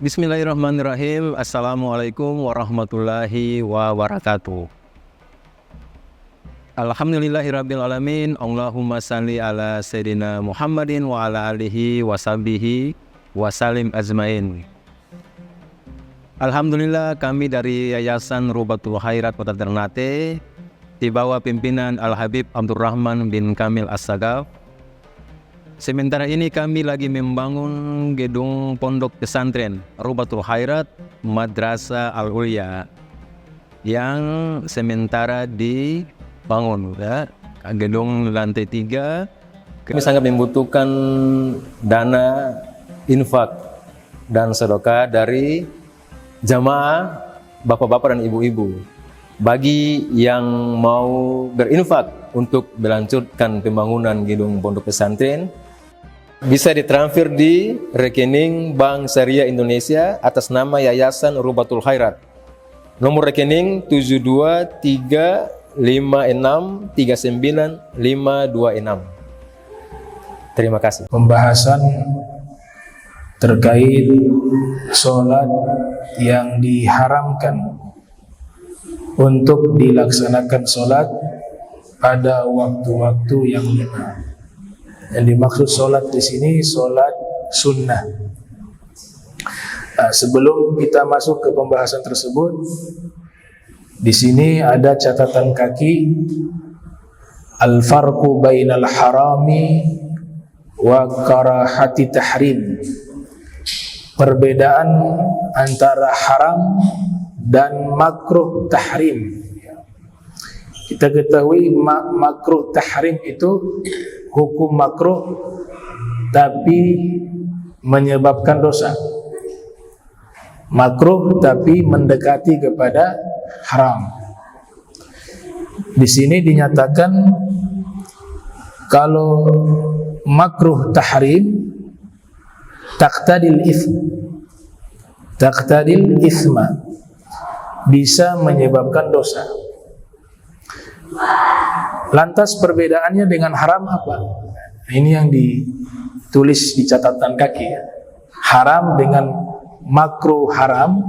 Bismillahirrahmanirrahim. Assalamualaikum warahmatullahi wabarakatuh. Alhamdulillahirrabbilalamin. Allahumma salli ala Sayyidina Muhammadin wa ala alihi wa sahbihi wa salim azmain. Alhamdulillah, kami dari Yayasan Rubatul Khairat Kota Ternate di bawah pimpinan Al-Habib Abdurrahman bin Kamil As-Sagaf. Sementara ini kami lagi membangun gedung pondok pesantren Rubatul Khairat Madrasah Al-Ulya yang sementara dibangun, ya. Gedung lantai 3. Kami sangat membutuhkan dana infak dan sedekah dari jamaah bapak-bapak dan ibu-ibu. Bagi yang mau berinfak untuk melanjutkan pembangunan gedung pondok pesantren, bisa ditransfer di rekening Bank Syariah Indonesia atas nama Yayasan Rubatul Khairat. Nomor rekening 72356395526. Terima kasih. Pembahasan terkait sholat yang diharamkan untuk dilaksanakan sholat pada waktu-waktu yang lima. Yang dimaksud sholat di sini sholat sunnah. Nah, sebelum kita masuk ke pembahasan tersebut, di sini ada catatan kaki al-farqu bainal harami wa karahati tahrim. Perbedaan antara haram dan makruh tahrim. Kita ketahui makruh tahrim itu hukum makruh tapi menyebabkan dosa. Makruh tapi mendekati kepada haram. Di sini dinyatakan kalau makruh tahrim taqtadil ithma, bisa menyebabkan dosa. Lantas perbedaannya dengan haram apa? Ini yang ditulis di catatan kaki, ya. Haram dengan makruh haram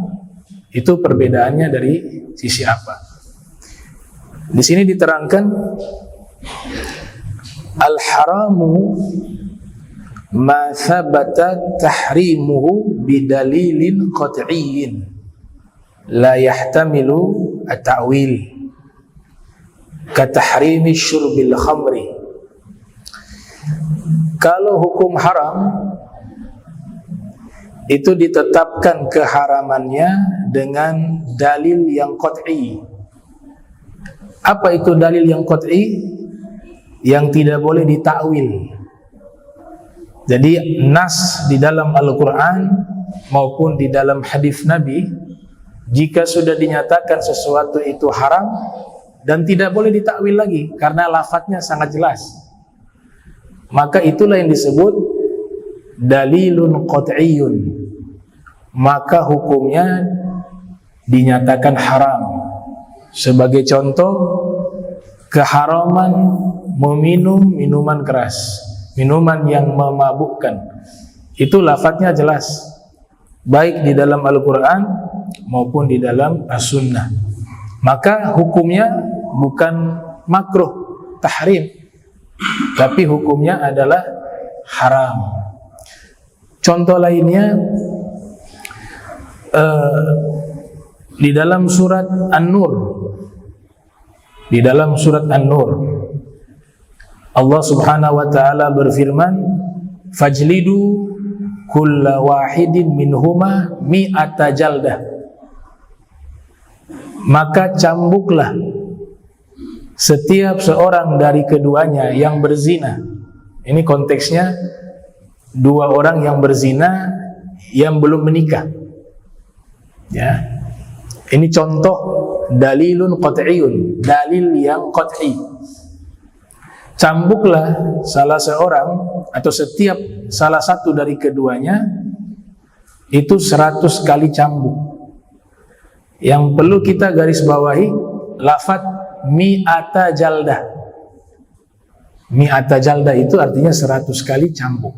itu perbedaannya dari sisi apa? Di sini diterangkan al-haramu ma thabata tahrimuhu bidalilin qat'iyyin la yahtamilu at-ta'wil katahrimi syurbil khamri. Kalau hukum haram itu ditetapkan keharamannya dengan dalil yang qat'i. Apa itu dalil yang qat'i? Yang tidak boleh ditakwil. Jadi nas di dalam Al-Quran maupun di dalam hadis Nabi, jika sudah dinyatakan sesuatu itu haram dan tidak boleh ditakwil lagi karena lafadznya sangat jelas, maka itulah yang disebut dalilun qat'iyyun, maka hukumnya dinyatakan haram. Sebagai contoh, keharaman meminum minuman keras, minuman yang memabukkan, itu lafadznya jelas baik di dalam Al-Quran maupun di dalam As-Sunnah. Maka hukumnya bukan makruh tahrim, tapi hukumnya adalah haram. Contoh lainnya di dalam surat An-Nur. Di dalam surat An-Nur Allah Subhanahu wa taala berfirman, fajlidu kulla wahidin minhuma mi'ata jaldah. Maka cambuklah setiap seorang dari keduanya yang berzina. Ini konteksnya dua orang yang berzina yang belum menikah. Ya. Ini contoh dalilun qat'iyyun, dalil yang qat'i. Cambuklah salah seorang atau setiap salah satu dari keduanya itu 100 kali cambuk. Yang perlu kita garis bawahi lafadz mi'ata jaldah. Mi'ata jaldah itu artinya 100 kali cambuk.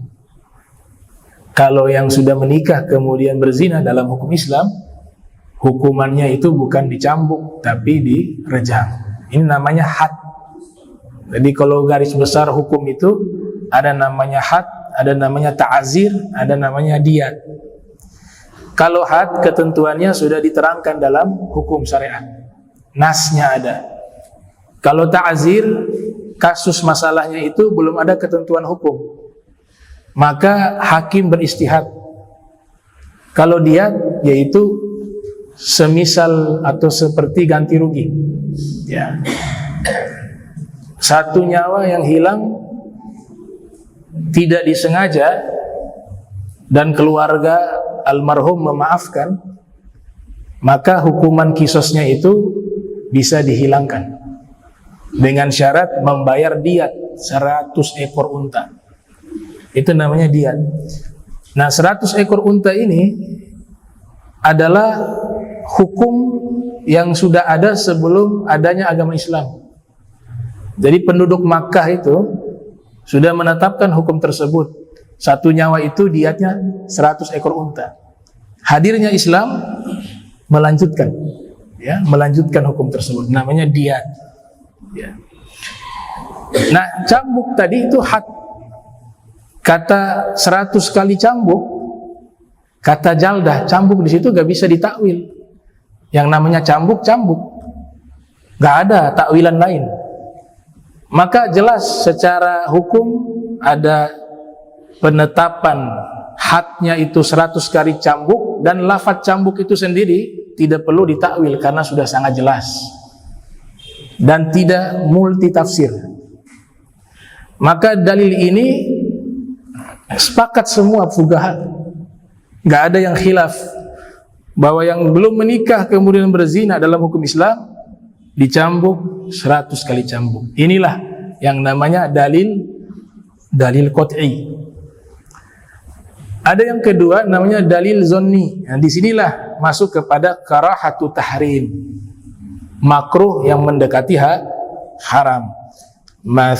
Kalau yang sudah menikah kemudian berzina dalam hukum Islam, hukumannya itu bukan dicambuk tapi direjam. Ini namanya had. Jadi kalau garis besar hukum itu ada namanya had, ada namanya ta'azir, ada namanya diyat. Kalau had, ketentuannya sudah diterangkan dalam hukum syariat, nasnya ada. Kalau ta'azir, kasus masalahnya itu belum ada ketentuan hukum, maka hakim beristihad. Kalau diyat, yaitu semisal atau seperti ganti rugi, ya. Satu nyawa yang hilang tidak disengaja dan keluarga almarhum memaafkan, maka hukuman kisosnya itu bisa dihilangkan dengan syarat membayar diat 100 ekor unta. Itu namanya diat. Nah, 100 ekor unta ini adalah hukum yang sudah ada sebelum adanya agama Islam. Jadi penduduk Makkah itu sudah menetapkan hukum tersebut. Satu nyawa itu diatnya 100 ekor unta. Hadirnya Islam melanjutkan, ya, melanjutkan hukum tersebut. Namanya diat. Ya. Nah, cambuk tadi itu had. Kata 100 kali cambuk, kata jaldah, cambuk di situ gak bisa ditakwil. Yang namanya cambuk, cambuk. Gak ada takwilan lain. Maka jelas secara hukum ada penetapan hadnya itu 100 kali cambuk, dan lafaz cambuk itu sendiri tidak perlu ditakwil karena sudah sangat jelas dan tidak multi tafsir. Maka dalil ini sepakat semua fuqaha, nggak ada yang khilaf bahwa yang belum menikah kemudian berzina dalam hukum Islam dicambuk 100 kali cambuk. Inilah yang namanya dalil qat'i. Ada yang kedua namanya dalil zonni. Nah, disinilah masuk kepada karahatu tahrim, makruh yang mendekati haram. Ma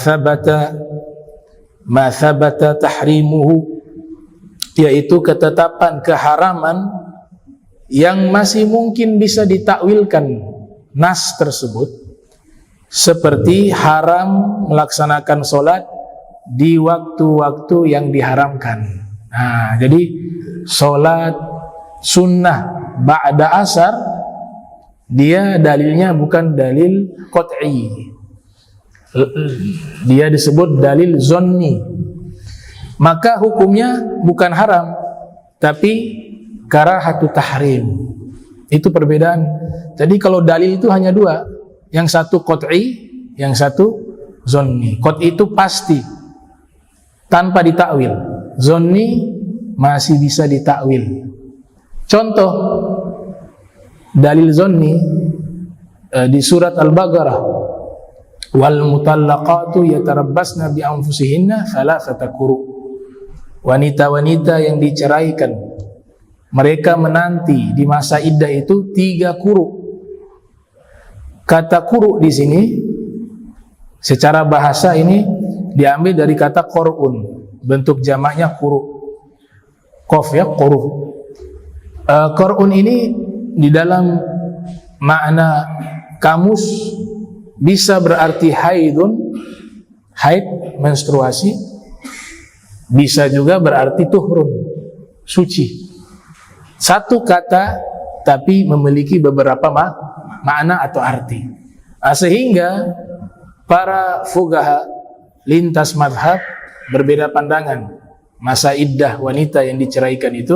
thabata tahrimuhu, yaitu ketetapan keharaman yang masih mungkin bisa ditakwilkan nas tersebut, seperti haram melaksanakan sholat di waktu-waktu yang diharamkan. Nah, jadi sholat sunnah ba'da asar, dia dalilnya bukan dalil qat'i, dia disebut dalil zonni. Maka hukumnya bukan haram, tapi karahatu tahrim. Itu perbedaan. Jadi kalau dalil itu hanya dua, yang satu qat'i, yang satu zonni. Qat'i itu pasti tanpa ditakwil, zonni masih bisa ditakwil. Contoh dalil zonni di surat Al-Baqarah, wal mutallaqatu yatarabbasna bi anfusihinna thalathata quru. Wanita-wanita yang diceraikan, mereka menanti di masa iddah itu 3 quru. Kata quru di sini secara bahasa ini diambil dari kata qur'un, bentuk jamaknya quru. Qaf, ya, quru. Qur'un ini di dalam makna kamus bisa berarti haidun, haid, menstruasi, bisa juga berarti tuhrun, suci. Satu kata tapi memiliki beberapa makna atau arti. Sehingga para fuqaha lintas madhab berbeda pandangan masa iddah wanita yang diceraikan itu.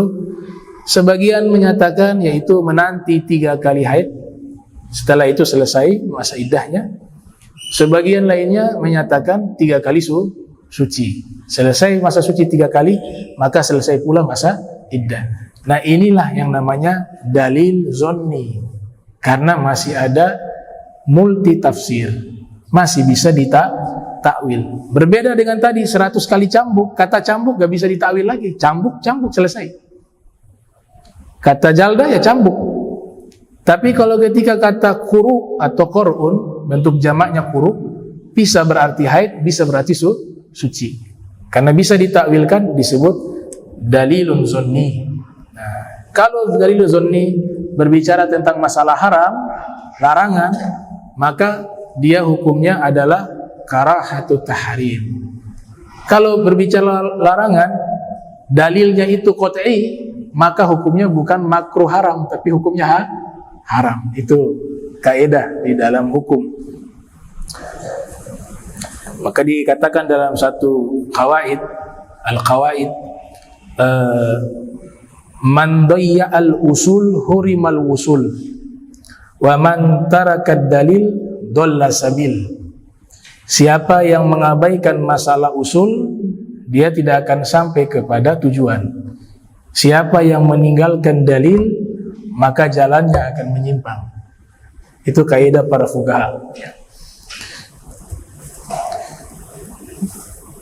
Sebagian menyatakan yaitu menanti 3 kali haid, setelah itu selesai masa iddahnya. Sebagian lainnya menyatakan 3 kali suci, selesai masa suci 3 kali, maka selesai pula masa iddah. Nah, inilah yang namanya dalil zonni, karena masih ada multi tafsir, masih bisa ditakwil. Berbeda dengan tadi 100 kali cambuk, kata cambuk gak bisa ditakwil lagi, cambuk selesai. Kata jalda ya cambuk. Tapi kalau ketika kata quru atau qur'un, bentuk jamaknya quru, bisa berarti haid, bisa berarti suci. Karena bisa ditakwilkan, disebut dalilun zonni. Nah, kalau dalilun zonni berbicara tentang masalah haram, larangan, maka dia hukumnya adalah karahatut tahrim. Kalau berbicara larangan, dalilnya itu qat'i, maka hukumnya bukan makruh haram, tapi hukumnya haram. Itu kaidah di dalam hukum. Maka dikatakan dalam satu qawaid, al-qawaid, man dayya al-usul hurimal wusul, wa man taraka dalil dhalla sabil. Siapa yang mengabaikan masalah usul, dia tidak akan sampai kepada tujuan. Siapa yang meninggalkan dalil, maka jalannya akan menyimpang. Itu kaidah para fuqaha.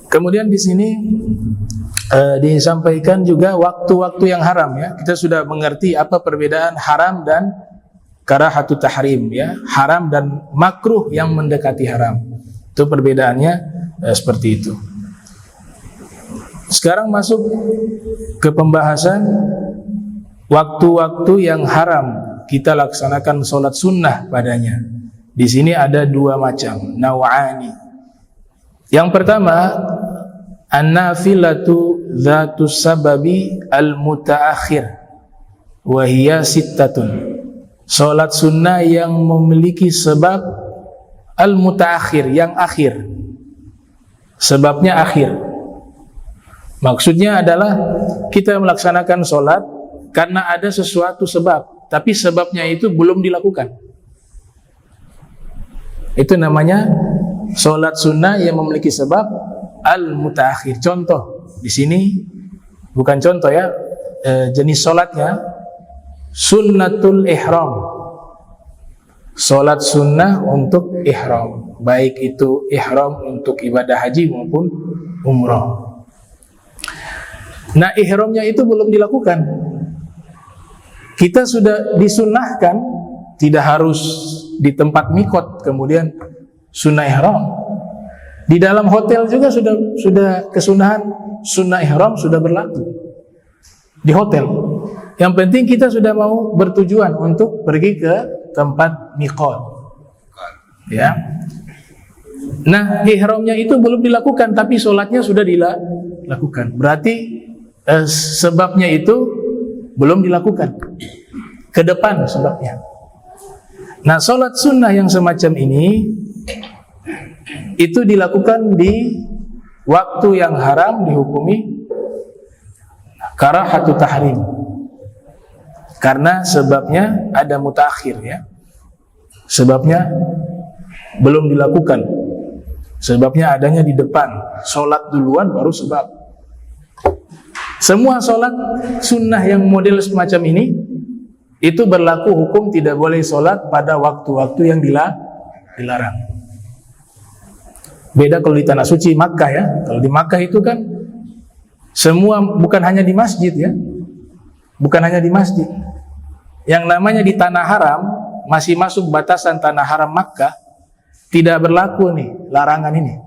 Kemudian di sini disampaikan juga waktu-waktu yang haram, ya. Kita sudah mengerti apa perbedaan haram dan karahatut tahrim, ya. Haram dan makruh yang mendekati haram. Itu perbedaannya seperti itu. Sekarang masuk ke pembahasan waktu-waktu yang haram kita laksanakan sholat sunnah padanya. Di sini ada dua macam, naw'ani. Yang pertama, an-nafilatu dzatus sababi al-mutaakhir wa hiya sittatun. Salat sunnah yang memiliki sebab al-mutaakhir, yang akhir. Sebabnya akhir. Maksudnya adalah kita melaksanakan salat karena ada sesuatu sebab, tapi sebabnya itu belum dilakukan. Itu namanya salat sunnah yang memiliki sebab al-mutaakhir. Contoh di sini, bukan contoh, ya, jenis salatnya sunnatul ihram. Salat sunnah untuk ihram, baik itu ihram untuk ibadah haji maupun umrah. Nah, ihramnya itu belum dilakukan. Kita sudah disunnahkan, tidak harus di tempat mikot kemudian sunnah ihram. Di dalam hotel juga sudah kesunahan sunnah ihram sudah berlaku di hotel. Yang penting kita sudah mau bertujuan untuk pergi ke tempat mikot, ya. Nah, ihramnya itu belum dilakukan, tapi sholatnya sudah dilakukan. Berarti sebabnya itu belum dilakukan. Ke depan sebabnya. Nah, sholat sunnah yang semacam ini itu dilakukan di waktu yang haram, dihukumi karahatut tahrim. Karena sebabnya ada mutaakhir, ya. Sebabnya belum dilakukan. Sebabnya adanya di depan. Sholat duluan baru sebab. Semua sholat sunnah yang model semacam ini itu berlaku hukum tidak boleh sholat pada waktu-waktu yang dilarang. Beda kalau di tanah suci Makkah, ya. Kalau di Makkah itu kan semua, bukan hanya di masjid, ya. Bukan hanya di masjid. Yang namanya di tanah haram, masih masuk batasan tanah haram Makkah, tidak berlaku nih larangan ini.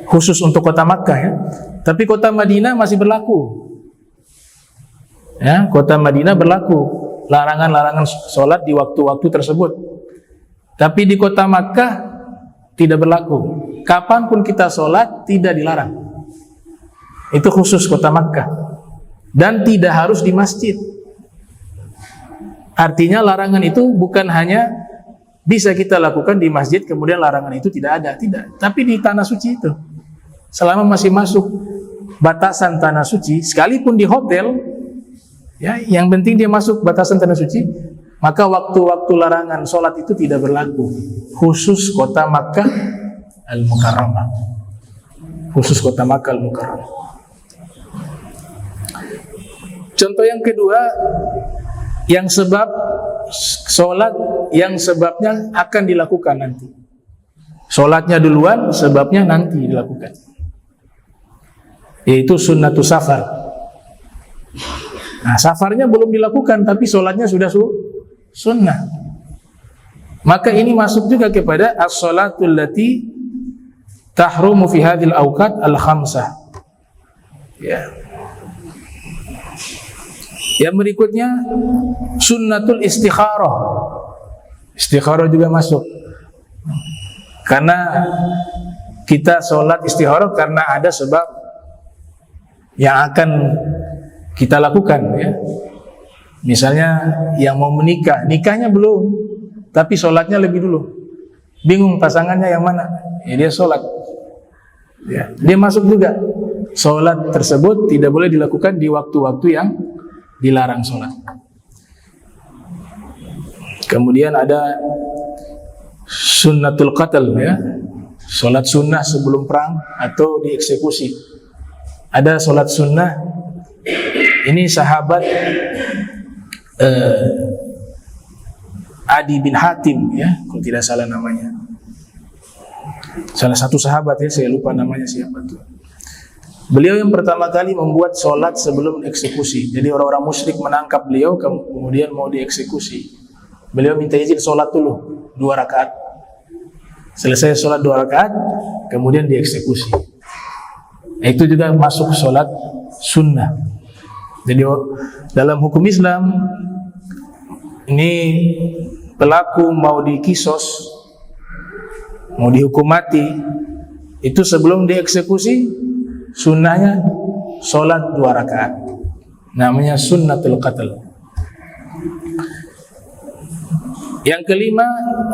Khusus untuk kota Makkah, ya. Tapi kota Madinah masih berlaku. Ya, kota Madinah berlaku larangan-larangan sholat di waktu-waktu tersebut. Tapi di kota Makkah tidak berlaku. Kapanpun kita sholat tidak dilarang. Itu khusus kota Makkah. Dan tidak harus di masjid. Artinya larangan itu bukan hanya bisa kita lakukan di masjid kemudian larangan itu tidak ada, tidak. Tapi di tanah suci itu, selama masih masuk batasan tanah suci, sekalipun di hotel, ya, yang penting dia masuk batasan tanah suci, maka waktu-waktu larangan sholat itu tidak berlaku. Khusus kota Makkah Al-Mukarramah. Khusus kota Makkah Al-Mukarramah. Contoh yang kedua, yang sebab sholat yang sebabnya akan dilakukan nanti. Sholatnya duluan, sebabnya nanti dilakukan. Yaitu sunnatus safar. Nah, safarnya belum dilakukan, tapi sholatnya sudah sunnah. Maka ini masuk juga kepada as-sholatul lati tahrumu fi hadhil awqat al-khamsah. Ya. Yang berikutnya sunnatul istikharah. Istikharah juga masuk. Karena kita sholat istikharah karena ada sebab yang akan kita lakukan, ya. Misalnya yang mau menikah, nikahnya belum, tapi sholatnya lebih dulu. Bingung pasangannya yang mana, ya dia sholat. Ya, dia masuk juga. Sholat tersebut tidak boleh dilakukan di waktu-waktu yang dilarang sholat. Kemudian ada sunnatul qatl, ya, sholat sunnah sebelum perang atau dieksekusi. Ada sholat sunnah. Ini sahabat Adi bin Hatim, ya, kalau tidak salah namanya. Salah satu sahabat, ya, saya lupa namanya siapa tuh. Beliau yang pertama kali membuat sholat sebelum eksekusi. Jadi orang-orang musyrik menangkap beliau, kemudian mau dieksekusi. Beliau minta izin sholat dulu 2 rakaat. Selesai sholat 2 rakaat, kemudian dieksekusi. Itu juga masuk sholat sunnah. Jadi dalam hukum Islam ini pelaku mau dikisos, mau dihukum mati, itu sebelum dieksekusi sunnahnya sholat 2 rakaat. Namanya sunnatul qatl. Yang kelima,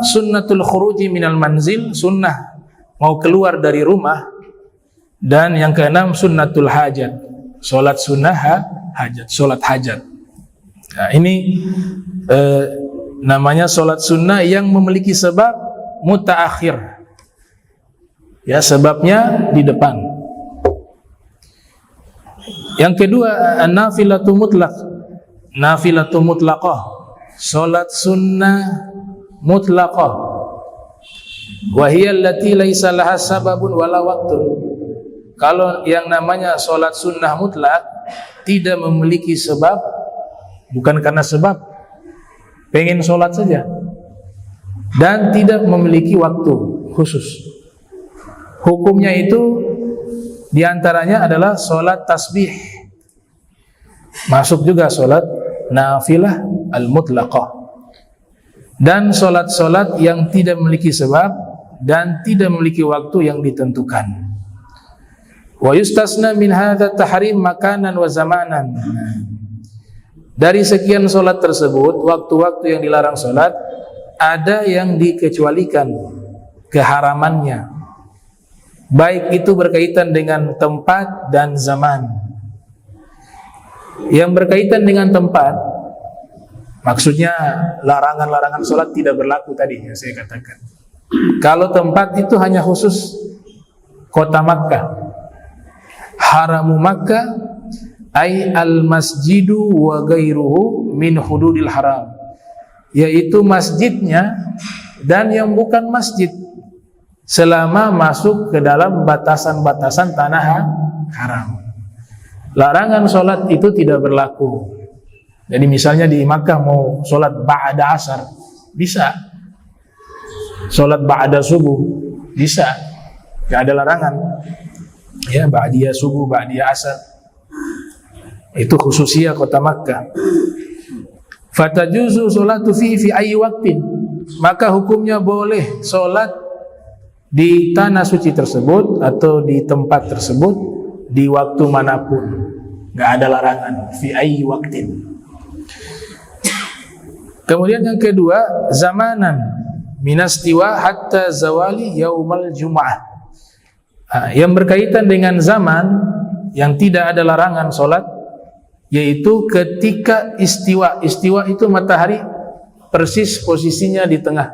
sunnatul khuruji minal manzil, sunnah mau keluar dari rumah. Dan yang keenam, sunnatul hajat, sholat sunnah hajat, sholat hajat. Nah, ini namanya sholat sunnah yang memiliki sebab mutaakhir, ya, sebabnya di depan. Yang kedua, nafilatu mutlaq, nafilatu mutlaqah, sholat sunnah mutlaqah, wa hiya allati laisa laha sababun wala waqtun. Kalau yang namanya sholat sunnah mutlak tidak memiliki sebab, bukan karena sebab, pengen sholat saja, dan tidak memiliki waktu khusus. Hukumnya itu diantaranya adalah sholat tasbih, masuk juga sholat nafilah al-mutlaqah, dan sholat-sholat yang tidak memiliki sebab dan tidak memiliki waktu yang ditentukan. Wa yustasna min hadza tahrim makanan wa zamanan. Dari sekian sholat tersebut, waktu-waktu yang dilarang sholat, ada yang dikecualikan keharamannya, baik itu berkaitan dengan tempat dan zaman. Yang berkaitan dengan tempat, maksudnya larangan-larangan sholat tidak berlaku tadi yang saya katakan. Kalau tempat itu hanya khusus kota Makkah, haramu Makkah ay al-masjidu wa ghairuhu min hududil haram, yaitu masjidnya dan yang bukan masjid selama masuk ke dalam batasan-batasan tanah haram. Larangan sholat itu tidak berlaku. Jadi misalnya di Makkah mau sholat ba'da asar, bisa. Sholat ba'da subuh, bisa. Gak ada larangan. Ya, ba'diyah subuh, ba'diyah asar. Itu khususnya kota Makkah. Fatajuzu sholatu fi ayyi waqtin. Maka hukumnya boleh sholat di tanah suci tersebut atau di tempat tersebut di waktu manapun. Gak ada larangan. Fi ayyi waqtin. Kemudian yang kedua, zamanan minastiwa hatta zawali yaumal jum'ah. Yang berkaitan dengan zaman yang tidak ada larangan sholat, yaitu ketika istiwa. Istiwa itu matahari persis posisinya di tengah.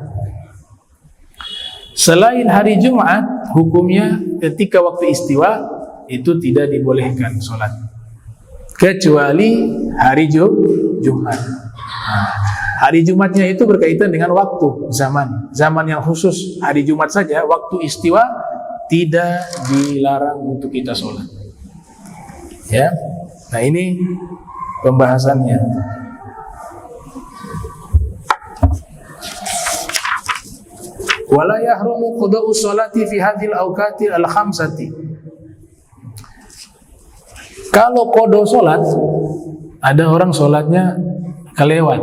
Selain hari Jumat, hukumnya ketika waktu istiwa itu tidak dibolehkan sholat, kecuali hari Jumat. Hari Jumatnya itu berkaitan dengan waktu, zaman yang khusus. Hari Jumat saja, waktu istiwa tidak dilarang untuk kita sholat. Ya, nah ini pembahasannya. Wala yahrumu qada'u sholati fi hadhil awqati al-khamsati. Kalau qada sholat ada orang sholatnya kelewat.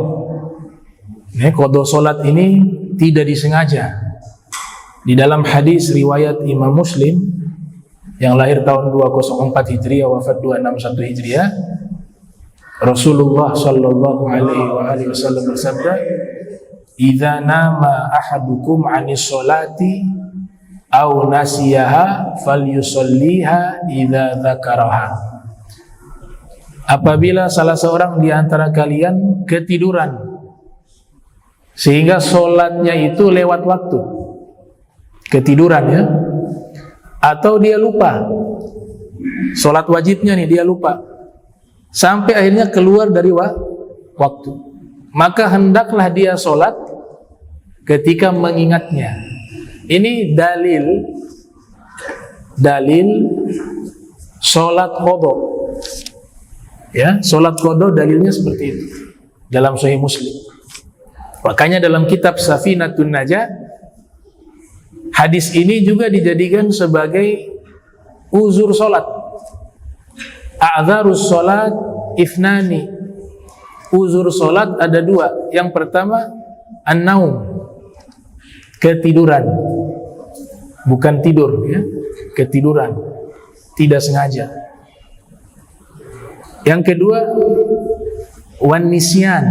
Qadha sholat ini tidak disengaja. Di dalam hadis riwayat Imam Muslim yang lahir tahun 204 Hijriah, wafat 261 Hijriah, Rasulullah sallallahu alaihi wasallam bersabda, "Idza nama ahadukum 'anis sholati aw nasiyaha falyusalliha idza dzakaraha." Apabila salah seorang di antara kalian ketiduran sehingga sholatnya itu lewat waktu, ketiduran ya, atau dia lupa sholat wajibnya nih, dia lupa sampai akhirnya keluar dari waktu, maka hendaklah dia sholat ketika mengingatnya. Ini dalil sholat qadha ya, sholat qadha dalilnya seperti itu dalam Sahih Muslim. Makanya dalam kitab Safinatun Najah, hadis ini juga dijadikan sebagai uzur sholat. A'dzarus sholat ifnani. Uzur sholat ada dua. Yang pertama an-naum, ketiduran, bukan tidur ya, ketiduran, tidak sengaja. Yang kedua wan nisyan,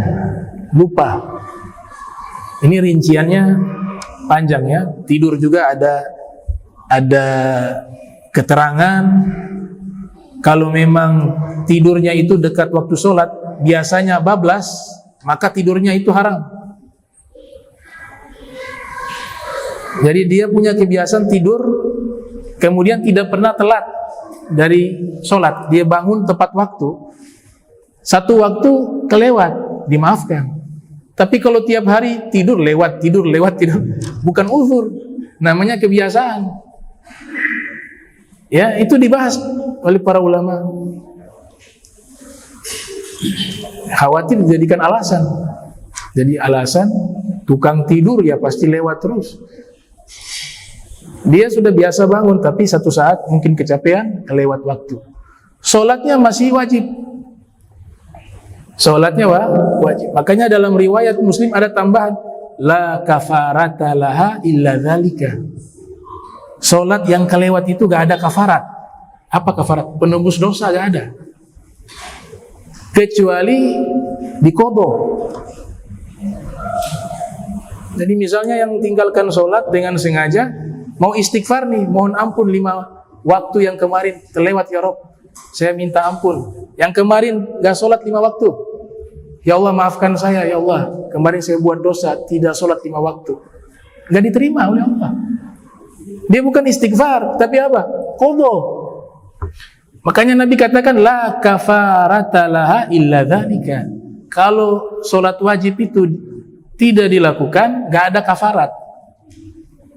lupa. Ini rinciannya panjang ya. Tidur juga ada keterangan. Kalau memang tidurnya itu dekat waktu sholat, biasanya bablas, maka tidurnya itu haram. Jadi dia punya kebiasaan tidur, kemudian tidak pernah telat dari sholat. Dia bangun tepat waktu. Satu waktu kelewat, dimaafkan. Tapi kalau tiap hari tidur lewat, bukan uzur, namanya kebiasaan. Ya, itu dibahas oleh para ulama. Khawatir dijadikan alasan. Jadi alasan tukang tidur ya pasti lewat terus. Dia sudah biasa bangun, tapi satu saat mungkin kecapean, kelewat waktu. Sholatnya masih wajib. Sholatnya wajib. Makanya dalam riwayat Muslim ada tambahan, la kafarata laha illa dzalika. Sholat yang kelewat itu gak ada kafarat. Apa kafarat? Penembus dosa gak ada, kecuali diqadha. Jadi misalnya yang tinggalkan sholat dengan sengaja, mau istighfar nih, mohon ampun 5 waktu yang kemarin terlewat ya Rob, saya minta ampun. Yang kemarin gak sholat 5 waktu, ya Allah maafkan saya, ya Allah kemarin saya buat dosa, tidak sholat 5 waktu. Gak diterima oleh Allah. Dia bukan istighfar, tapi apa? Qadha. Makanya Nabi katakan la kafarata laha illa dzalika. Kalau sholat wajib itu tidak dilakukan, gak ada kafarat,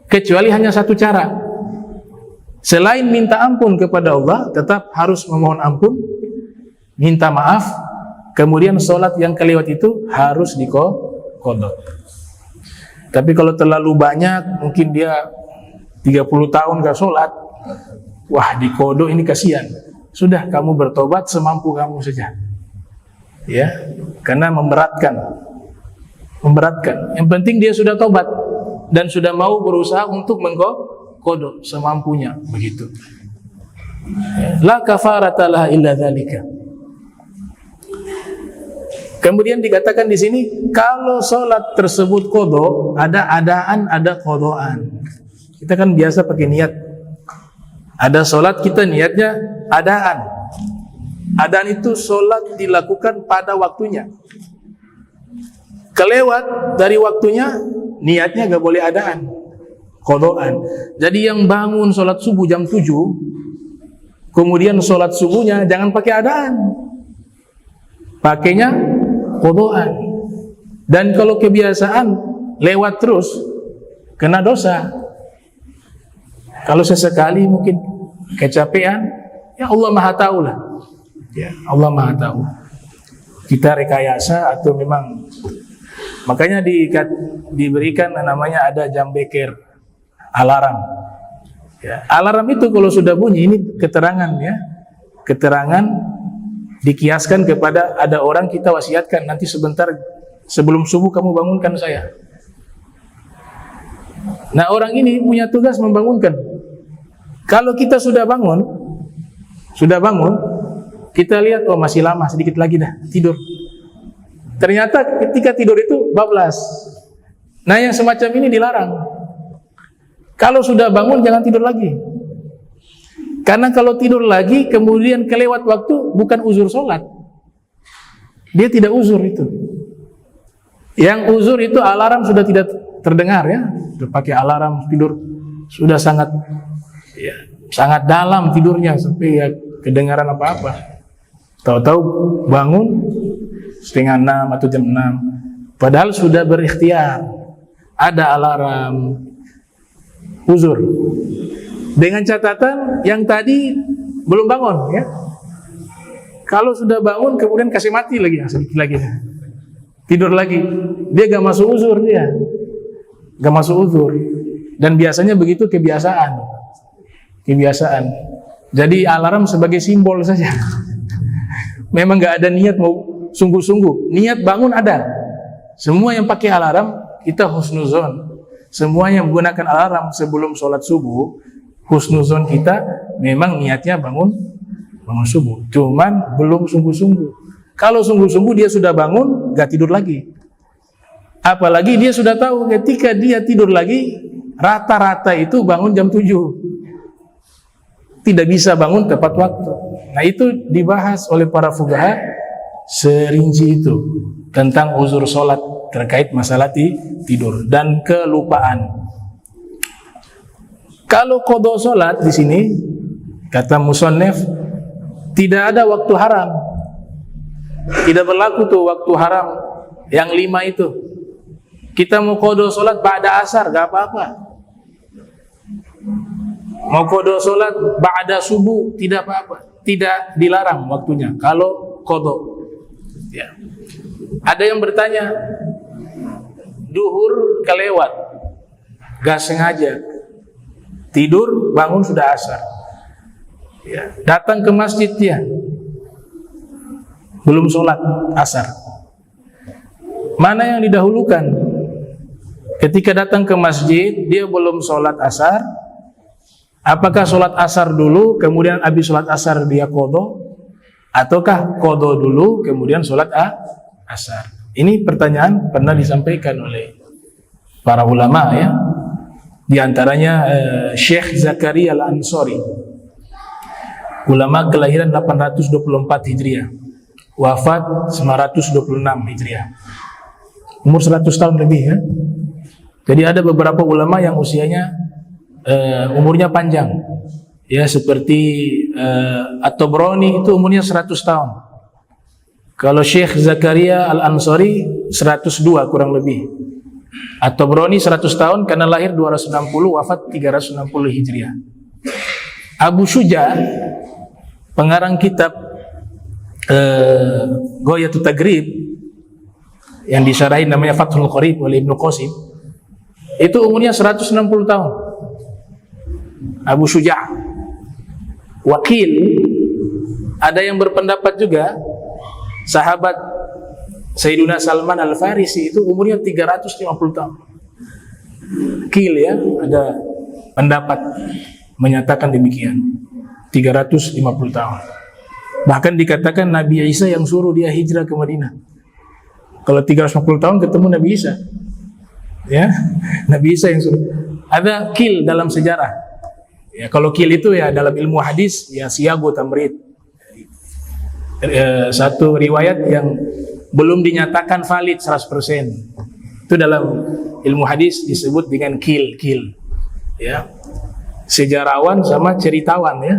kecuali hanya satu cara. Selain minta ampun kepada Allah, tetap harus memohon ampun, minta maaf, kemudian sholat yang kelewat itu harus diqadha. Tapi kalau terlalu banyak, mungkin dia 30 tahun gak sholat, wah diqadha ini kasihan. Sudah, kamu bertobat semampu kamu saja, ya, karena memberatkan. Yang penting dia sudah tobat dan sudah mau berusaha untuk mengqadha semampunya, begitu. La kafarata laha illa dzalika. Kemudian dikatakan di sini, kalau sholat tersebut qadha, ada adaan, ada qadhaan. Kita kan biasa pakai niat. Ada sholat kita niatnya adaan. Adaan itu sholat dilakukan pada waktunya. Kelewat dari waktunya, niatnya gak boleh adaan, qadhaan. Jadi yang bangun sholat subuh jam 7, kemudian sholat subuhnya jangan pakai adaan, pakainya qadhaan. Dan kalau kebiasaan lewat terus, kena dosa. Kalau sesekali mungkin kecapean, ya Allah Maha Tahu lah. Ya, Allah Maha Tahu. Kita rekayasa atau memang, makanya diberikan namanya ada jam beker, alarm. Ya, alarm itu kalau sudah bunyi, ini keterangan ya, keterangan dikiaskan kepada ada orang kita wasiatkan, nanti sebentar sebelum subuh kamu bangunkan saya. Nah, orang ini punya tugas membangunkan. Kalau kita sudah bangun, kita lihat, oh masih lama, sedikit lagi dah tidur. Ternyata ketika tidur itu bablas. Nah, yang semacam ini dilarang. Kalau sudah bangun jangan tidur lagi. Karena kalau tidur lagi kemudian kelewat waktu, bukan uzur sholat. Dia tidak uzur itu. Yang uzur itu alarm sudah tidak terdengar ya. Sudah pakai alarm tidur, sudah sangat dalam tidurnya sampai ya kedengaran apa-apa. Tahu-tahu bangun setengah 6 atau jam 6. Padahal sudah berikhtiar. Ada alarm uzur. Dengan catatan yang tadi belum bangun ya. Kalau sudah bangun kemudian kasih mati lagi, sedikit lagi. Tidur lagi. Dia gak masuk uzur dia. Gak masuk uzur. Dan biasanya begitu kebiasaan. Jadi alarm sebagai simbol saja. Memang gak ada niat mau sungguh-sungguh. Niat bangun ada. Semua yang pakai alarm kita husnuzon. Semua yang menggunakan alarm sebelum sholat subuh, husnuzon kita memang niatnya bangun subuh. Cuman belum sungguh-sungguh. Kalau sungguh-sungguh dia sudah bangun, gak tidur lagi. Apalagi dia sudah tahu ketika dia tidur lagi, rata-rata itu bangun jam 7. Tidak bisa bangun tepat waktu. Nah, itu dibahas oleh para fuqaha serinci itu tentang uzur sholat terkait masalah tidur dan kelupaan. Kalau qadha sholat di sini kata musannif tidak ada waktu haram, tidak berlaku tuh waktu haram yang 5 itu. Kita mau qadha sholat ba'da asar gak apa-apa, mau qadha sholat ba'da subuh tidak apa-apa, tidak dilarang waktunya kalau qadha ya. Ada yang bertanya, duhur kelewat gak sengaja, tidur bangun sudah asar ya. Datang ke masjid dia belum sholat asar, mana yang didahulukan? Ketika datang ke masjid dia belum sholat asar, apakah sholat asar dulu kemudian habis sholat asar dia qadha, ataukah qadha dulu kemudian sholat asar? Ini pertanyaan pernah disampaikan oleh para ulama ya. Di antaranya Syekh Zakaria Al-Ansari, ulama kelahiran 824 Hijriah, wafat 926 Hijriah, umur 100 tahun lebih ya. Jadi ada beberapa ulama yang usianya umurnya panjang ya, seperti At-Tabrani itu umurnya 100 tahun. Kalau Syekh Zakaria Al-Ansari 102 kurang lebih. At-Tabrani 100 tahun karena lahir 260, wafat 360 Hijriah. Abu Syuja, pengarang kitab Ghoyatut Taghrib yang disyarahin namanya Fathul Qarib oleh Ibnu Qasim, itu umurnya 160 tahun. Abu Syuja. Wakil, ada yang berpendapat juga sahabat Sayyiduna Salman Al-Farisi itu umurnya 350 tahun. Wakil ya, ada pendapat menyatakan demikian, 350 tahun. Bahkan dikatakan Nabi Isa yang suruh dia hijrah ke Madinah. Kalau 350 tahun ketemu Nabi Isa ya, Nabi Isa yang suruh. Ada kil dalam sejarah ya. Kalau kil itu ya dalam ilmu hadis ya siyago tamrid, satu riwayat yang belum dinyatakan valid 100%. Itu dalam ilmu hadis disebut dengan kil ya. Sejarawan sama ceritawan ya.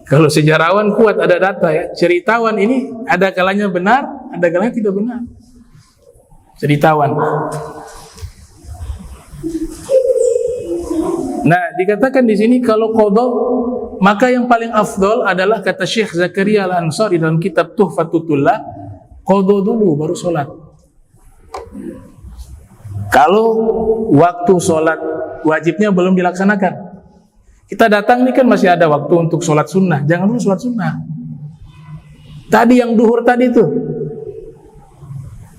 Kalau sejarawan kuat ada data ya, ceritawan ini ada kalanya benar, ada kalanya tidak benar. Ceritawan. Nah, dikatakan di sini kalau qadha, maka yang paling afdol adalah kata Syekh Zakaria Al-Ansari dalam kitab Tuhfatul Tullab, qadha dulu baru sholat. Kalau waktu sholat wajibnya belum dilaksanakan, kita datang ini kan masih ada waktu untuk sholat sunnah, jangan dulu sholat sunnah. Tadi yang duhur tadi itu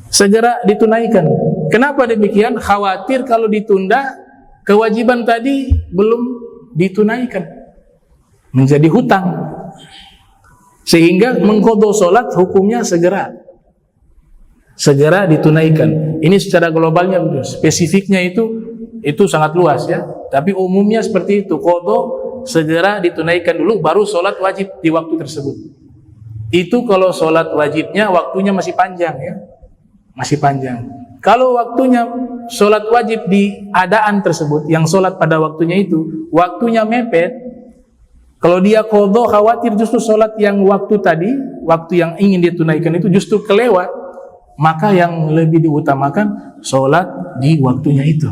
segera ditunaikan. Kenapa demikian? Khawatir kalau ditunda, kewajiban tadi belum ditunaikan, menjadi hutang. Sehingga mengqadha salat hukumnya segera ditunaikan. Ini secara globalnya betul. Spesifiknya itu sangat luas ya. Tapi umumnya seperti itu. Qadha segera ditunaikan dulu, baru salat wajib di waktu tersebut. Itu kalau salat wajibnya waktunya masih panjang ya. Masih panjang. Kalau waktunya salat wajib di adaan tersebut, yang salat pada waktunya itu, waktunya mepet, kalau dia qadha khawatir justru salat yang waktu tadi, waktu yang ingin ditunaikan itu justru kelewat, maka yang lebih diutamakan salat di waktunya itu.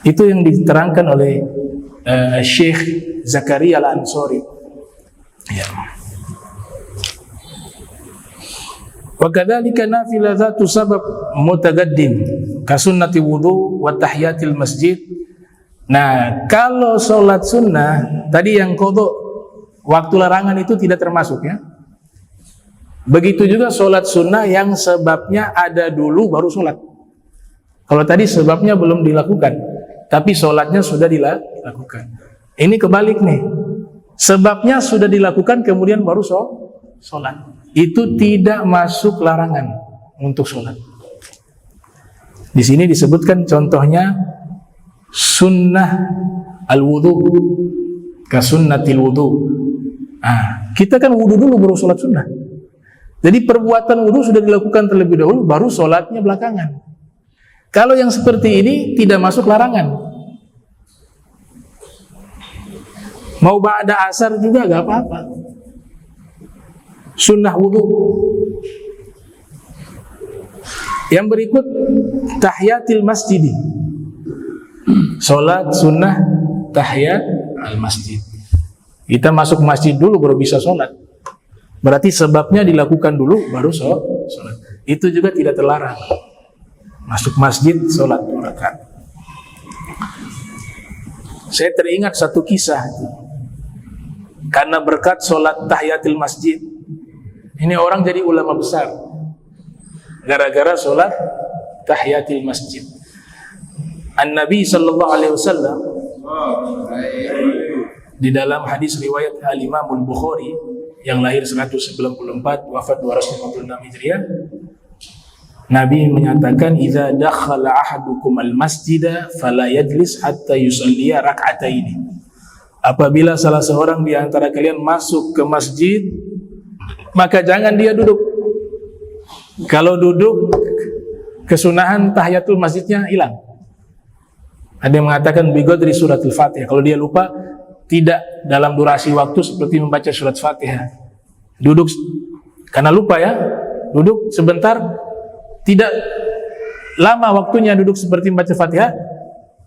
Itu yang diterangkan oleh Syekh Zakaria Al-Ansari. Ya. Wa kadzalika nafilatu sabab mutaqaddim ka sunnati wudu wa tahiyatil masjid. Nah, kalau salat sunnah tadi yang qadha waktu larangan itu tidak termasuk ya. Begitu juga salat sunnah yang sebabnya ada dulu baru salat. Kalau tadi sebabnya belum dilakukan, tapi salatnya sudah dilakukan. Ini kebalik nih. Sebabnya sudah dilakukan kemudian baru salat. Itu tidak masuk larangan untuk sholat. Di sini disebutkan contohnya sunnah al-wudu, ka sunnatil wudu. Kita kan wudu dulu baru sholat sunnah. Jadi perbuatan wudu sudah dilakukan terlebih dahulu, baru sholatnya belakangan. Kalau yang seperti ini tidak masuk larangan. Mau ba'da asar juga gak apa-apa. Sunnah wudu. Yang berikut tahiyatil masjidi. Salat sunnah tahiyat al-masjid. Kita masuk masjid dulu baru bisa salat. Berarti sebabnya dilakukan dulu baru salat. Itu juga tidak terlarang. Masuk masjid salat 2 rakaat. Saya teringat satu kisah itu. Karena berkat salat tahiyatil masjid, ini orang jadi ulama besar gara-gara sholat tahiyatil masjid. An-Nabi sallallahu alaihi wasallam di dalam hadis riwayat Al-Imam Al-Bukhari yang lahir 194 wafat 256 Hijriah, Nabi menyatakan idza dakhala ahadukum al-masjida fala yajlis hatta yusalliya rak'ataini. Apabila salah seorang di antara kalian masuk ke masjid, maka jangan dia duduk. Kalau duduk, kesunahan tahiyatul masjidnya hilang. Ada yang mengatakan bigodri suratul Fatihah. Kalau dia lupa, tidak dalam durasi waktu seperti membaca surat Fatihah. Duduk karena lupa ya, duduk sebentar, tidak lama waktunya duduk seperti membaca Fatihah,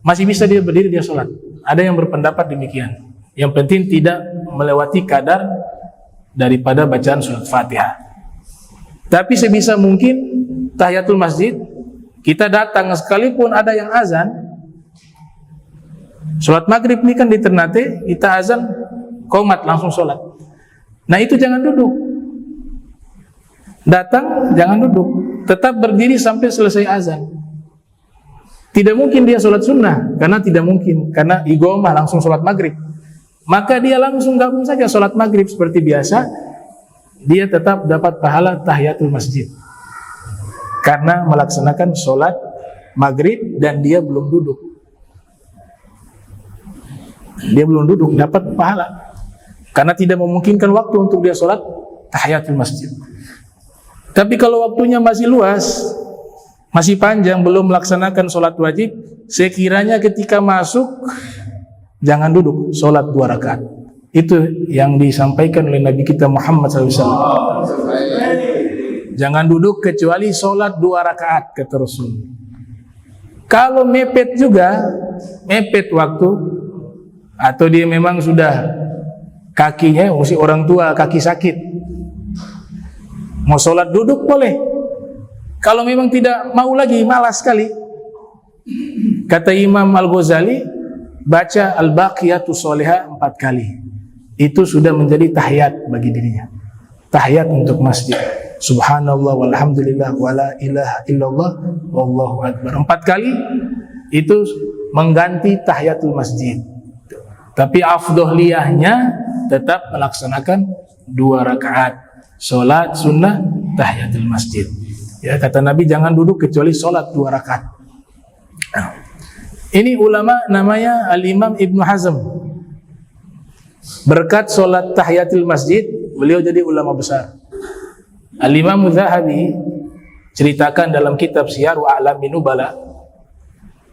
masih bisa dia berdiri, dia sholat. Ada yang berpendapat demikian. Yang penting tidak melewati kadar daripada bacaan surat Fatihah. Tapi sebisa mungkin tahiyatul masjid kita datang sekalipun ada yang azan. Salat maghrib ini kan di Ternate, kita azan qomat langsung salat. Nah itu jangan duduk. Datang jangan duduk, tetap berdiri sampai selesai azan. Tidak mungkin dia salat sunnah, karena tidak mungkin, karena iqamah langsung salat maghrib. Maka dia langsung gabung saja salat maghrib seperti biasa, dia tetap dapat pahala tahiyatul masjid karena melaksanakan salat maghrib dan dia belum duduk. Dia belum duduk, dapat pahala karena tidak memungkinkan waktu untuk dia salat tahiyatul masjid. Tapi kalau waktunya masih luas, masih panjang, belum melaksanakan salat wajib, sekiranya ketika masuk jangan duduk, sholat 2 rakaat. Itu yang disampaikan oleh Nabi kita Muhammad SAW. Jangan duduk kecuali sholat 2 rakaat, kata Rasul. Kalau mepet juga, mepet waktu, atau dia memang sudah kakinya, mesti orang tua kaki sakit, mau sholat duduk boleh. Kalau memang tidak mau lagi, malas sekali, kata Imam Al-Ghazali, baca Al-Baqiyatus Sholihah 4 kali. Itu sudah menjadi tahiyat bagi dirinya. tahiyat untuk masjid. Subhanallah walhamdulillah wala ilaha illallah wallahu akbar. 4 kali itu mengganti tahiyatul masjid. Tapi afdholiyahnya tetap melaksanakan 2 rakaat salat sunnah tahiyatul masjid. Ya, kata Nabi jangan duduk kecuali salat 2 rakaat. Ini ulama namanya Al-Imam Ibnu Hazm. Berkat salat tahiyatul masjid, beliau jadi ulama besar. Al-Imam Zahabi ceritakan dalam kitab Syiaru A'lamin Nubala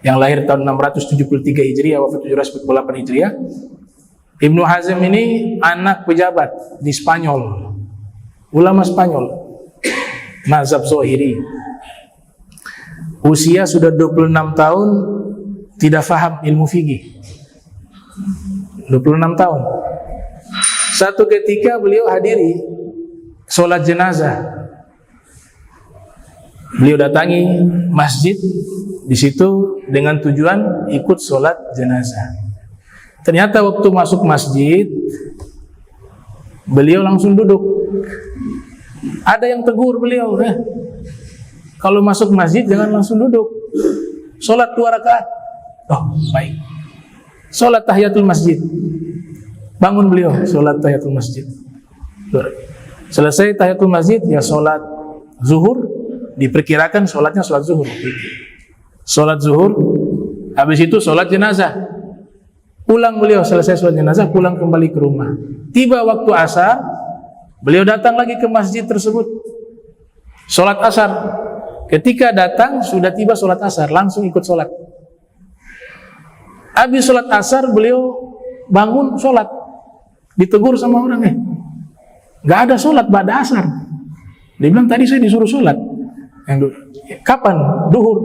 yang lahir tahun 673 Hijriah, wafat 748 Hijriah. Ibnu Hazm ini anak pejabat di Spanyol, ulama Spanyol, mazhab Zahiri. Usia sudah 26 tahun tidak faham ilmu fikih. 26 tahun. Satu ketika beliau hadiri sholat jenazah. Beliau datangi masjid di situ dengan tujuan ikut sholat jenazah. Ternyata waktu masuk masjid, beliau langsung duduk. Ada yang tegur beliau, kalau masuk masjid jangan langsung duduk. Sholat 2 rakaat. Oh, baik. Sholat tahiyatul masjid. Bangun beliau, sholat tahiyatul masjid. Selesai tahiyatul masjid, ya sholat zuhur. Diperkirakan sholatnya sholat zuhur. Sholat zuhur, habis itu sholat jenazah. Pulang beliau, selesai sholat jenazah, pulang kembali ke rumah. Tiba waktu asar, beliau datang lagi ke masjid tersebut. Sholat asar. Ketika datang, sudah tiba sholat asar, langsung ikut sholat. Habis sholat asar, beliau bangun sholat. Ditegur sama orang, gak ada sholat ba'da asar. Dia bilang, tadi saya disuruh sholat. Kapan? Duhur.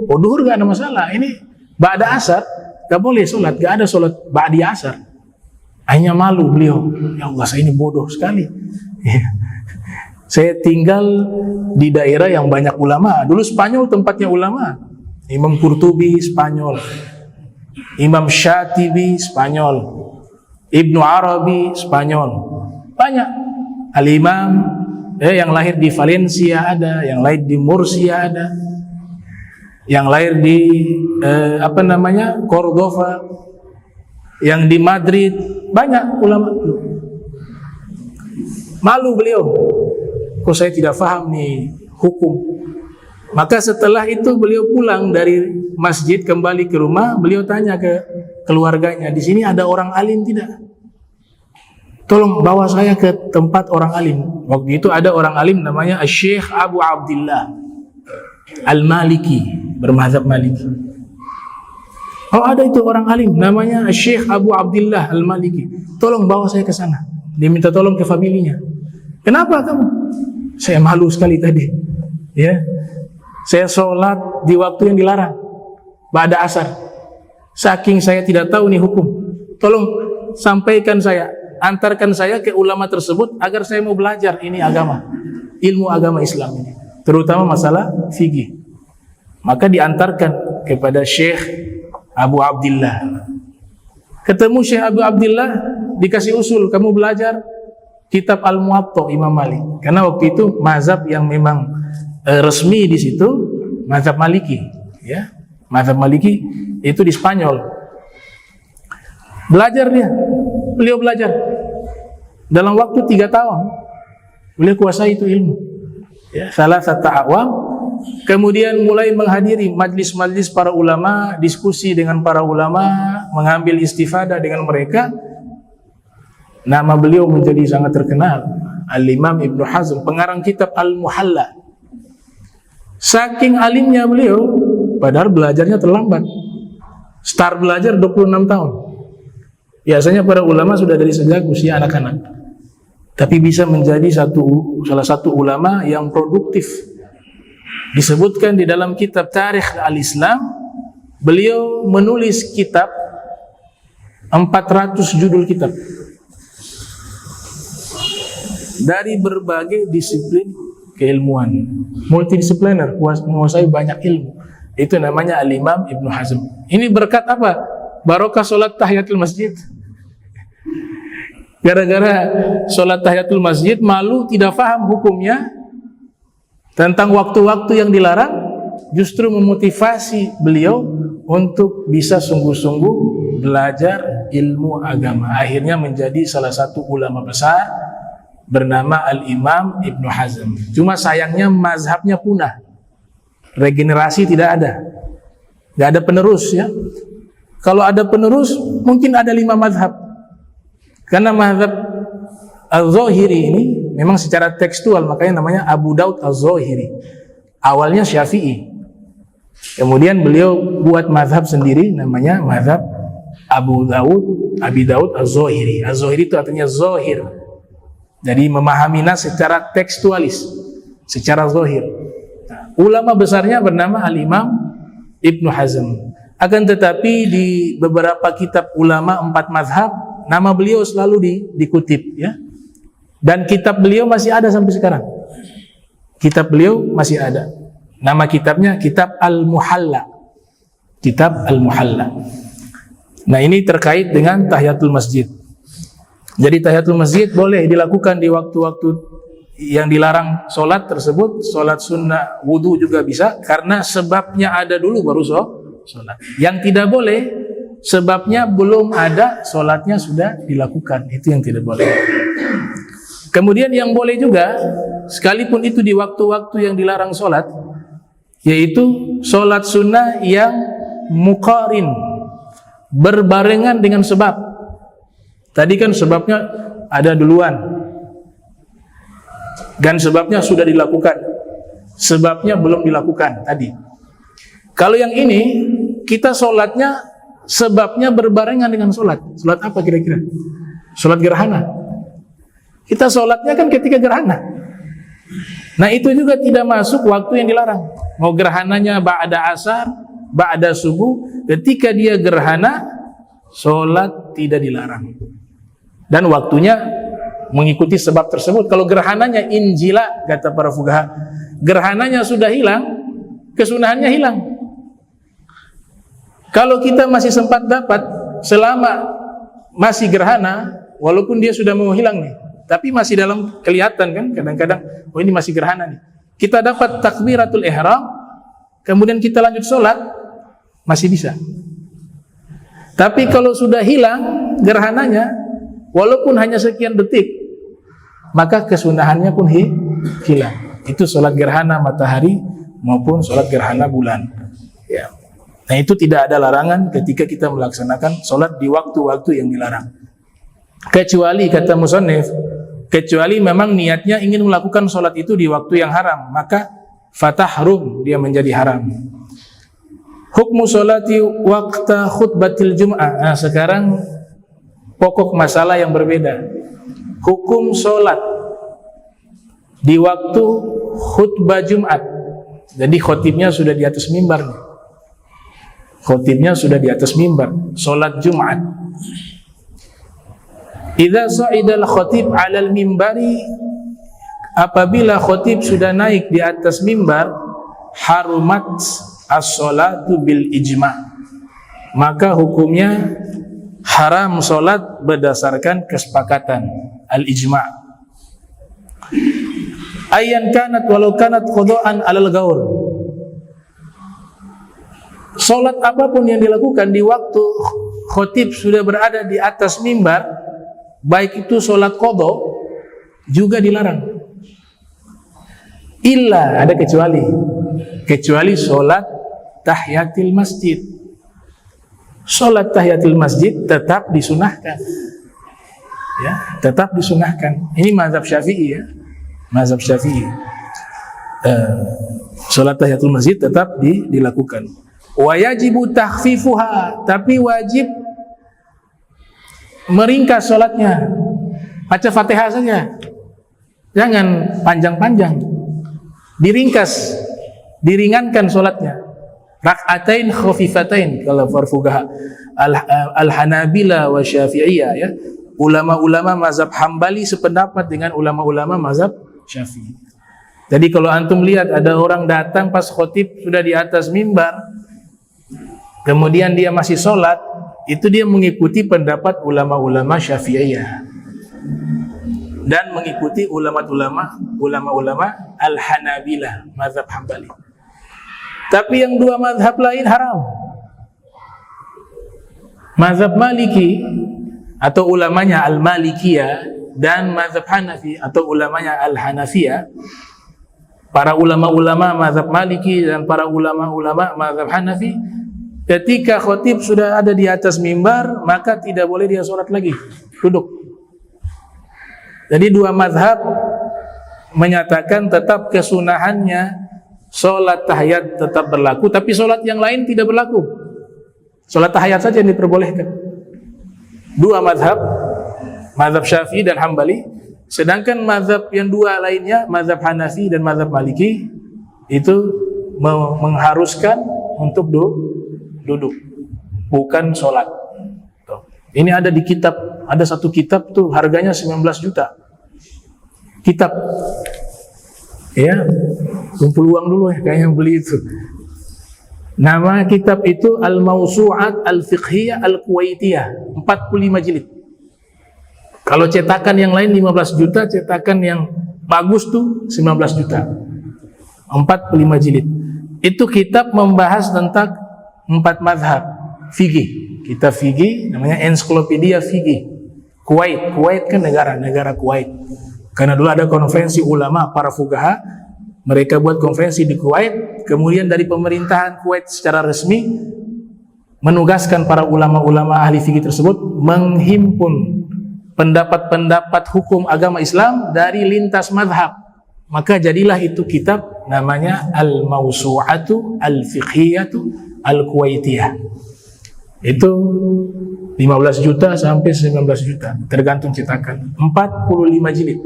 Oh, duhur gak ada masalah. Ini ba'da asar, gak boleh sholat. Gak ada sholat ba'di asar. Hanya malu beliau. Ya Allah, saya ini bodoh sekali. Saya tinggal di daerah yang banyak ulama. Dulu Spanyol tempatnya ulama. Imam Qurtubi Spanyol, Imam Syatibi Spanyol, Ibnu Arabi Spanyol. Banyak. Al-Imam yang lahir di Valencia ada, yang lahir di Murcia ada, yang lahir di Cordova, yang di Madrid, banyak ulama. Malu beliau, kok saya tidak paham nih hukum. Maka setelah itu beliau pulang dari masjid kembali ke rumah, beliau tanya ke keluarganya, di sini ada orang alim tidak? Tolong bawa saya ke tempat orang alim. Waktu itu ada orang alim namanya Syekh Abu Abdillah Al-Maliki, bermazhab Maliki. Oh, ada itu orang alim namanya Syekh Abu Abdillah Al-Maliki. Tolong bawa saya ke sana. Dia minta tolong ke familinya. Kenapa kamu? Saya malu sekali tadi. Ya. Saya sholat di waktu yang dilarang, ba'da asar. Saking saya tidak tahu nih hukum. Tolong sampaikan saya, antarkan saya ke ulama tersebut agar saya mau belajar ini agama, ilmu agama Islam ini, terutama masalah fikih. Maka diantarkan kepada Syekh Abu Abdillah. Ketemu Syekh Abu Abdillah, dikasih usul, kamu belajar kitab Al-Muwatta Imam Malik. Karena waktu itu mazhab yang memang resmi di situ mazhab Maliki, ya. Mazhab Maliki itu di Spanyol. Belajar dia. Beliau belajar. Dalam waktu 3 tahun beliau kuasai itu ilmu. Ya, salah satu awam. Kemudian mulai menghadiri majlis-majlis para ulama, diskusi dengan para ulama, mengambil istifadah dengan mereka. Nama beliau menjadi sangat terkenal. Al-Imam Ibnu Hazm, pengarang kitab Al-Muhalla. Saking alimnya beliau, padahal belajarnya terlambat. Start belajar 26 tahun. Biasanya para ulama sudah dari sejak usia anak-anak. Tapi bisa menjadi salah satu ulama yang produktif. Disebutkan di dalam kitab Tarikh Al-Islam, beliau menulis kitab 400 judul kitab. Dari berbagai disiplin keilmuan, multidisipliner, menguasai banyak ilmu. Itu namanya Al-Imam Ibnu Hazm. Ini berkat apa? Barokah sholat tahiyatul masjid. Gara-gara sholat tahiyatul masjid, malu, tidak paham hukumnya tentang waktu-waktu yang dilarang, justru memotivasi beliau untuk bisa sungguh-sungguh belajar ilmu agama. Akhirnya menjadi salah satu ulama besar bernama Al-Imam Ibnu Hazm. Cuma sayangnya mazhabnya punah, regenerasi tidak ada, nggak ada penerus ya. Kalau ada penerus mungkin ada 5 mazhab. Karena mazhab Al-Zahiri ini memang secara tekstual, makanya namanya Abu Daud Al-Zahiri. Awalnya Syafi'i, kemudian beliau buat mazhab sendiri namanya mazhab Abi Daud Al-Zahiri. Al-Zahiri itu artinya zahir, jadi memahami nas secara tekstualis, secara zahir. Nah, ulama besarnya bernama Al-Imam Ibnu Hazm. Akan tetapi di beberapa kitab ulama 4 mazhab, nama beliau selalu dikutip ya. Dan kitab beliau masih ada sampai sekarang. Kitab beliau masih ada. Nama kitabnya Kitab Al-Muhalla. Kitab Al-Muhalla. Nah, ini terkait dengan tahiyatul masjid. Jadi tahiyatul masjid boleh dilakukan di waktu-waktu yang dilarang sholat tersebut. Sholat sunnah, wudu juga bisa, karena sebabnya ada dulu baru sholat. Yang tidak boleh, sebabnya belum ada, sholatnya sudah dilakukan. Itu yang tidak boleh. Kemudian yang boleh juga, sekalipun itu di waktu-waktu yang dilarang sholat, yaitu sholat sunnah yang muqarin, berbarengan dengan sebab. Tadi kan sebabnya ada duluan, dan sebabnya sudah dilakukan, sebabnya belum dilakukan tadi. Kalau yang ini, kita sholatnya sebabnya berbarengan dengan sholat. Sholat apa kira-kira? Sholat gerhana. Kita sholatnya kan ketika gerhana. Nah, itu juga tidak masuk waktu yang dilarang. Mau gerhananya ba'da asar, ba'da subuh, ketika dia gerhana, sholat tidak dilarang. Dan waktunya mengikuti sebab tersebut. Kalau gerhananya injila, kata para fuqaha, gerhananya sudah hilang, kesunahannya hilang. Kalau kita masih sempat dapat selama masih gerhana, walaupun dia sudah mau hilang nih, tapi masih dalam kelihatan kan, kadang-kadang oh ini masih gerhana nih. Kita dapat takbiratul ihram, kemudian kita lanjut sholat, masih bisa. Tapi kalau sudah hilang gerhananya, walaupun hanya sekian detik, maka kesunahannya pun hilang. Itu sholat gerhana matahari maupun sholat gerhana bulan. Ya. Nah, itu tidak ada larangan ketika kita melaksanakan sholat di waktu-waktu yang dilarang. Kecuali, kata musannif, kecuali memang niatnya ingin melakukan sholat itu di waktu yang haram, maka fatahrum, dia menjadi haram. Hukmu sholati waqta khutbatil jum'ah. Nah, sekarang pokok masalah yang berbeda. Hukum sholat di waktu khutbah Jumat. Jadi khotibnya sudah di atas mimbar. Khotibnya sudah di atas mimbar, sholat Jumat. Idza sa'idal khotib 'alal mimbari, apabila khotib sudah naik di atas mimbar, harumat as-sholatu bil ijma', maka hukumnya haram sholat berdasarkan kesepakatan al-ijma'. Ayyan kanat walau kanat qada'an 'alal ghaur. Sholat apapun yang dilakukan di waktu khotib sudah berada di atas mimbar, baik itu sholat qadha, juga dilarang. Illa, ada kecuali sholat tahiyatul masjid. Sholat tahiyatul masjid tetap disunahkan, ya, tetap disunahkan. Ini mazhab Syafi'i ya, mazhab Syafi'i. Sholat tahiyatul masjid tetap dilakukan. Wa yajibu takhfifuha, tapi wajib meringkas sholatnya, baca Fatihah saja, jangan panjang-panjang, diringkas, diringankan sholatnya. Rak'atain khafifatain, kalau farfuqaha al-Hanabila wa Syafi'iyah ya. Ulama-ulama mazhab Hambali sependapat dengan ulama-ulama mazhab Syafi'i. Jadi kalau antum lihat ada orang datang pas khotib sudah di atas mimbar, kemudian dia masih sholat, itu dia mengikuti pendapat ulama-ulama Syafi'iyah. dan mengikuti ulama-ulama Al-Hanabilah, mazhab Hambali. Tapi yang dua mazhab lain haram. Mazhab Maliki atau ulamanya Al-Malikiyah dan mazhab Hanafi atau ulamanya Al-Hanafiyah. Para ulama-ulama mazhab Maliki dan para ulama-ulama mazhab Hanafi, ketika khotib sudah ada di atas mimbar, maka tidak boleh dia sholat lagi, duduk. Jadi dua mazhab menyatakan tetap kesunahannya sholat tahiyat tetap berlaku, tapi sholat yang lain tidak berlaku. Sholat tahiyat saja yang diperbolehkan. Dua mazhab, mazhab Syafi'i dan Hambali. Sedangkan mazhab yang dua lainnya, mazhab Hanafi dan mazhab Maliki, itu mengharuskan untuk duduk, bukan sholat. Ini ada di kitab, ada satu kitab tuh harganya 19 juta. Kitab, ya, kumpul uang dulu ya, kayaknya beli itu. Nama kitab itu Al-Mawsu'at Al-Fiqhiyah Al-Kuwaitiyah, 45 jilid. Kalau cetakan yang lain 15 juta, cetakan yang bagus tuh 19 juta. 45 jilid. Itu kitab membahas tentang 4 mazhab fikih. Kitab fikih namanya Ensiklopedia Fikih. Kuwait kan negara Kuwait. Karena dulu ada konferensi ulama para fuqaha, mereka buat konferensi di Kuwait, kemudian dari pemerintahan Kuwait secara resmi menugaskan para ulama-ulama ahli fikih tersebut menghimpun pendapat-pendapat hukum agama Islam dari lintas mazhab. Maka jadilah itu kitab namanya Al-Mawsu'atu Al-Fiqhiyatu Al-Kuwaitiyah. Itu 15 juta sampai 19 juta, tergantung cetakan. 45 jilid.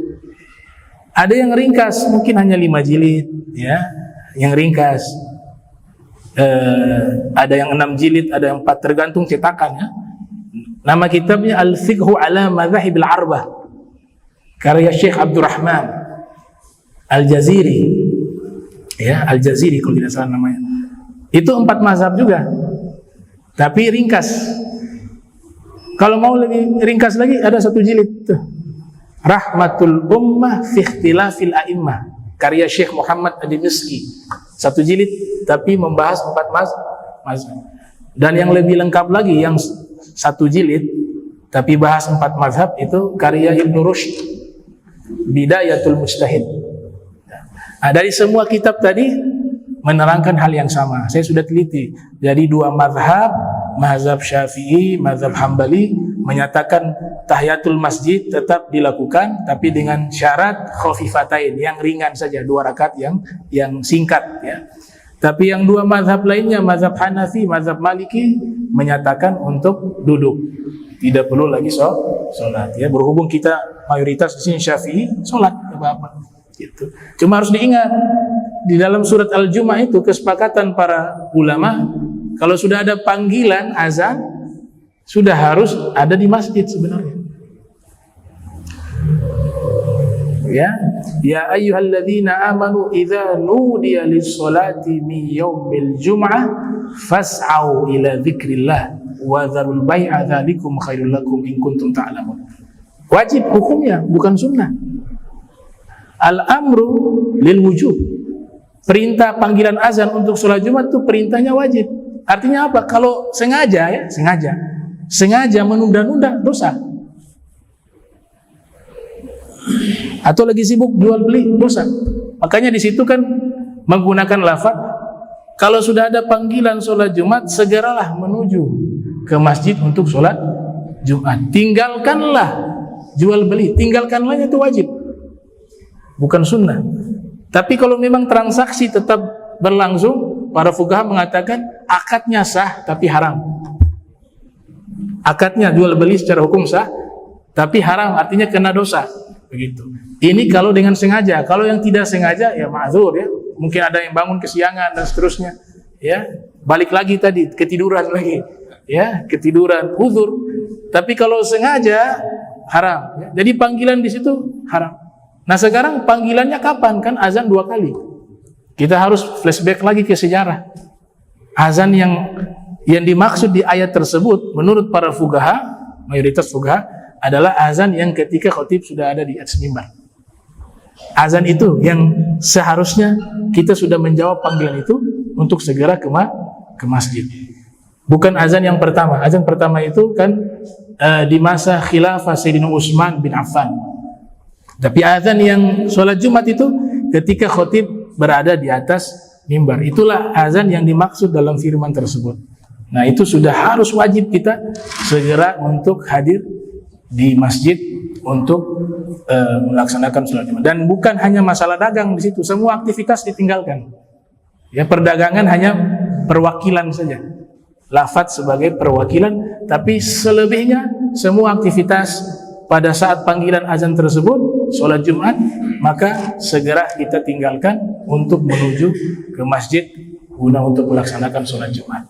Ada yang ringkas, mungkin hanya 5 jilid, ya, yang ringkas. Ada yang 6 jilid, ada yang 4, tergantung cetakannya. Nama kitabnya Al-Fiqhu ala Madhahibil Arbah, karya Syekh Abdurrahman Al-Jaziri, ya, Al-Jaziri kalau tidak salah namanya. Itu 4 mazhab juga, tapi ringkas. Kalau mau lebih ringkas lagi, ada 1 jilid tuh, Rahmatul Ummah fi Ikhtilafil A'immah, karya Syekh Muhammad Ad-Dimishqi, 1 jilid tapi membahas 4 mazhab. Dan yang lebih lengkap lagi, yang 1 jilid tapi bahas 4 mazhab, itu karya Ibnu Rushd, Bidayatul Mujtahid. Nah, dari semua kitab tadi menerangkan hal yang sama. Saya sudah teliti. Jadi 2 mazhab, mazhab Syafi'i, mazhab Hambali, menyatakan tahiyatul masjid tetap dilakukan, tapi dengan syarat khafifatain, yang ringan saja, 2 rakaat yang singkat, ya. Tapi yang 2 mazhab lainnya, mazhab Hanafi, mazhab Maliki, menyatakan untuk duduk, tidak perlu lagi sholat. Ya, berhubung kita mayoritas di sini Syafi'i, sholat apa-apa. Gitu. Cuma harus diingat, di dalam surat Al-Jumu'ah itu kesepakatan para ulama, kalau sudah ada panggilan azan, sudah harus ada di masjid sebenarnya. Ya ayyuhalladzina amanu idza nudiya lis-salati min yaumil jum'ah fas'au ila dzikrillah wa dzarul bai'a dzalikum khairul lakum in kuntum ta'lamun. Wajib hukumnya, bukan sunnah. Al-amru lil wujub. Perintah panggilan azan untuk sholat Jumat itu perintahnya wajib. Artinya apa? Kalau sengaja menunda-nunda, dosa. Atau lagi sibuk jual beli, dosa. Makanya di situ kan menggunakan lafaz, kalau sudah ada panggilan sholat Jumat, segeralah menuju ke masjid untuk sholat Jumat. Tinggalkanlah jual beli, tinggalkanlah, itu wajib, bukan sunnah. Tapi kalau memang transaksi tetap berlangsung, para fuqaha mengatakan akadnya sah tapi haram. Akadnya jual beli secara hukum sah, tapi haram, artinya kena dosa. Begitu. Ini kalau dengan sengaja. Kalau yang tidak sengaja, ya ma'dzur, ya. Mungkin ada yang bangun kesiangan dan seterusnya. Ya, balik lagi tadi, ketiduran lagi. Ya, ketiduran, uzur. Tapi kalau sengaja, haram. Ya. Jadi panggilan di situ haram. Nah sekarang panggilannya kapan? Kan azan 2 kali. Kita harus flashback lagi ke sejarah. Azan yang dimaksud di ayat tersebut menurut para fuqaha, mayoritas fuqaha, adalah azan yang ketika khotib sudah ada di atas mimbar. Azan itu yang seharusnya kita sudah menjawab panggilan itu untuk segera ke masjid. Bukan azan yang pertama. Azan pertama itu kan di masa khilafah Sayyidina Utsman bin Affan. Tapi azan yang sholat Jumat itu ketika khotib berada di atas mimbar. Itulah azan yang dimaksud dalam firman tersebut. Nah, itu sudah harus wajib kita segera untuk hadir di masjid untuk melaksanakan sholat Jumat. Dan bukan hanya masalah dagang di situ, semua aktivitas ditinggalkan. Ya, perdagangan hanya perwakilan saja. Lafaz sebagai perwakilan, tapi selebihnya semua aktivitas pada saat panggilan azan tersebut, sholat Jumat, maka segera kita tinggalkan untuk menuju ke masjid guna untuk melaksanakan sholat Jumat.